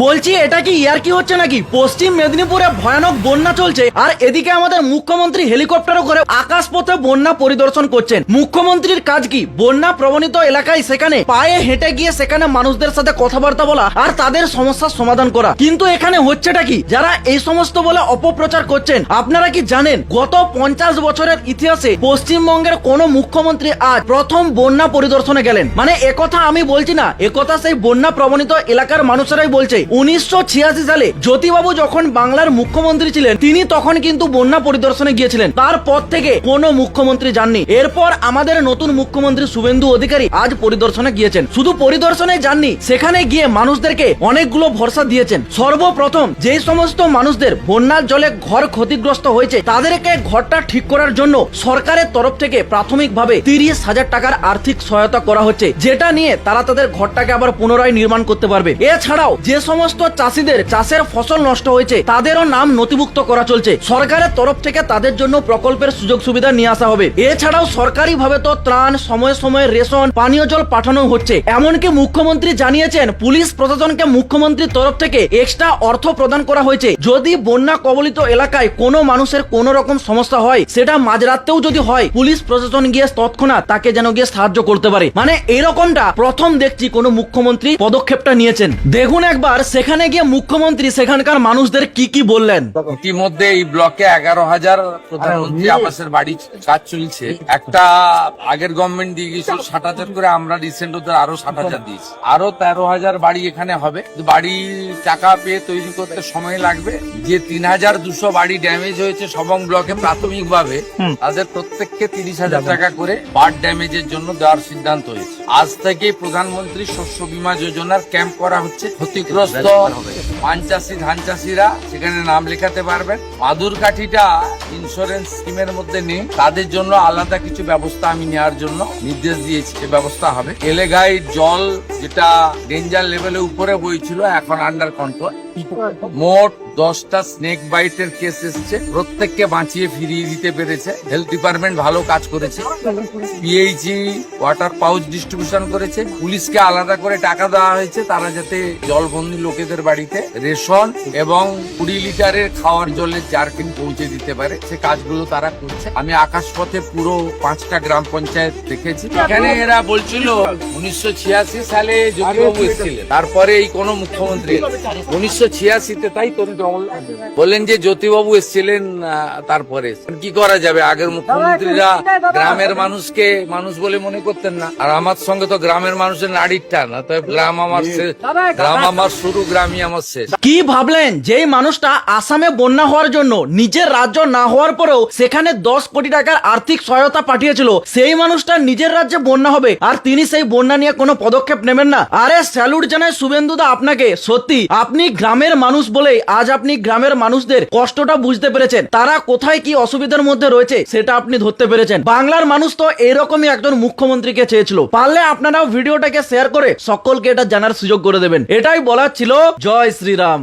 বলছি এটা কি ইয়ার কি হচ্ছে নাকি? পশ্চিম মেদিনীপুরে ভয়ানক বন্যা চলছে আর এদিকে আমাদের মুখ্যমন্ত্রী হেলিকপ্টারে করে আকাশপথে বন্যা পরিদর্শন করছেন। মুখ্যমন্ত্রীর কাজ কি? বন্যা প্রবণিত এলাকায় সেখানে পায়ে হেঁটে গিয়ে সেখানে মানুষদের সাথে কথাবার্তা বলা আর তাদের সমস্যার সমাধান করা। কিন্তু এখানে হচ্ছেটা কি? যারা এই সমস্ত বলে অপপ্রচার করছেন, আপনারা কি জানেন গত 50 বছরের ইতিহাসে পশ্চিমবঙ্গের কোন মুখ্যমন্ত্রী আজ প্রথম বন্যা পরিদর্শনে গেলেন? মানে একথা আমি বলছি না, একথা সেই বন্যা প্রবণিত এলাকার মানুষেরাই বলছে। 1986 সালে জ্যোতিবাবু যখন বাংলার মুখ্যমন্ত্রী ছিলেন, তিনি তখন কিন্তু বন্যা পরিদর্শনে গিয়েছিলেন। তারপর থেকে কোন মুখ্যমন্ত্রী যাননি। এরপর আমাদের নতুন মুখ্যমন্ত্রী শুভেন্দু অধিকারী আজ পরিদর্শনে গিয়েছেন। শুধু পরিদর্শনে যাননি, সেখানে গিয়ে মানুষদেরকে অনেকগুলো ভরসা দিয়েছেন। সর্বপ্রথম যে সমস্ত মানুষদের বন্যার জলে ঘর ক্ষতিগ্রস্ত হয়েছে, তাদেরকে ঘরটা ঠিক করার জন্য সরকারের তরফ থেকে প্রাথমিকভাবে 30,000 টাকার আর্থিক সহায়তা করা হচ্ছে, যেটা নিয়ে তারা তাদের ঘরটাকে আবার পুনরায় নির্মাণ করতে পারবে। এছাড়াও যে সমস্ত চাষিদের চাষের ফসল নষ্ট হয়েছে, তাদেরও নাম নথিভুক্ত করা চলছে। সরকারের তরফ থেকে তাদের জন্য প্রকল্পের সুযোগ সুবিধা নিয়ে আসা হবে। এছাড়াও সরকারি ভাবে তো ত্রাণ, সময়ে সময়ে রেশন, পানীয় জল পাঠানো হচ্ছে। এমনকি মুখ্যমন্ত্রী জানিয়েছেন পুলিশ প্রশাসনকে মুখ্যমন্ত্রীর তরফ থেকে এক্সট্রা অর্থ প্রদান করা হয়েছে। যদি বন্যা কবলিত এলাকায় কোনো মানুষের কোন রকম সমস্যা হয়, সেটা মাঝরাতেও যদি হয়, পুলিশ প্রশাসন গিয়ে তৎক্ষণাৎ তাকে যেন গিয়ে সাহায্য করতে পারে। মানে এরকমটা প্রথম দেখছি কোন মুখ্যমন্ত্রী পদক্ষেপটা নিয়েছেন। দেখুন একবার সেখানে গিয়ে মুখ্যমন্ত্রী সেখানকার মানুষদের কি কি বললেন। ইতিমধ্যে এই ব্লকে 11,000 প্রধানমন্ত্রী আবাসের বাড়ি কাজ চলছে। একটা আগের গভর্নমেন্ট দিয়ে গেছিল 60,000 করে, আমরা রিসেন্ট ওদের আরো 60,000 দিয়েছি। আরো 13,000 বাড়ি এখানে হবে। বাড়ি টাকা পেয়ে তৈরি করতে সময় লাগবে। যে 3,200 বাড়ি ড্যামেজ হয়েছে সবং ব্লকে প্রাথমিক ভাবে, তাদের প্রত্যেককে 30,000 টাকা করে বার্ড ড্যামেজের জন্য দেওয়ার সিদ্ধান্ত হয়েছে। আজ থেকে প্রধানমন্ত্রী শস্য বীমা যোজনার ক্যাম্প করা হচ্ছে। ক্ষতিগ্রস্ত পান চাষি, ধান চাষিরা সেখানে নাম লেখাতে পারবেন। মাদুর কাঠিটা ইন্স্যুরেন্স স্কিমের মধ্যে নেই, তাদের জন্য আলাদা কিছু ব্যবস্থা আমি নেওয়ার জন্য নির্দেশ দিয়েছি। সে ব্যবস্থা হবে। এলাকায় জল যেটা ডেঞ্জার লেভেলে উপরে বইছিল, এখন আন্ডার কন্ট্রোল। মোট 10টা স্নেক বাইটের কেস এসছে, প্রত্যেককে বাঁচিয়ে ফিরিয়ে দিতে পেরেছে। হেলথ ডিপার্টমেন্ট ভালো কাজ করেছে। পিএইচই ওয়াটার পাউচ ডিস্ট্রিবিউশন করেছে। পুলিশকে আলাদা করে টাকা দেওয়া হয়েছে, তারা যাতে জলবন্দী লোকেদের বাড়িতে রেশন এবং 20 লিটারের খাওয়ার জলের জারকিন পৌঁছে দিতে পারে। সে কাজগুলো তারা করছে। আমি আকাশপথে পুরো 5টা গ্রাম পঞ্চায়েত দেখেছি। এখানে এরা বলছিল 1986 সালে জ্যোতিবাবু এসেছিলেন, তারপরে এই কোন মুখ্যমন্ত্রী 1986-তে, তাই তো বললেন যে জ্যোতিবাবু এসেছিলেন তারপরে। কি করা যাবে, আগের মুখ্যমন্ত্রীরা গ্রামের মানুষকে মানুষ বলে মনে করতেন না। আর আমার সঙ্গে তো গ্রামের মানুষের নাড়ির টান। অতএব গ্রাম আমার শেষ, গ্রাম আমার শুরু, গ্রামই আমার শেষ। কি ভাবলেন যেই মানুষটা আসামে বন্যা হওয়ার জন্য নিজের রাজ্য না হওয়ার পরেও সেখানে 10 কোটি টাকার আর্থিক সহায়তা পাঠিয়েছিল, সেই মানুষটা নিজের রাজ্যে বন্যা হবে আর তিনি সেই বন্যা নিয়ে কোনো পদক্ষেপ নেবেন না? আরে স্যালুট জানাই শুভেন্দুদা আপনাকে। সত্যি আপনি গ্রামের মানুষ বলেই আজ আপনি গ্রামের মানুষদের কষ্টটা বুঝতে পেরেছেন। তারা কোথায় কি অসুবিধার মধ্যে রয়েছে সেটা আপনি ধরতে পেরেছেন। বাংলার মানুষ তো এরকমই একজন মুখ্যমন্ত্রীকে চেয়েছিল। পারলে আপনারাও ভিডিওটাকে শেয়ার করে সকলকে এটা জানার সুযোগ করে দেবেন। এটাই বলার ছিল। জয় শ্রীরাম।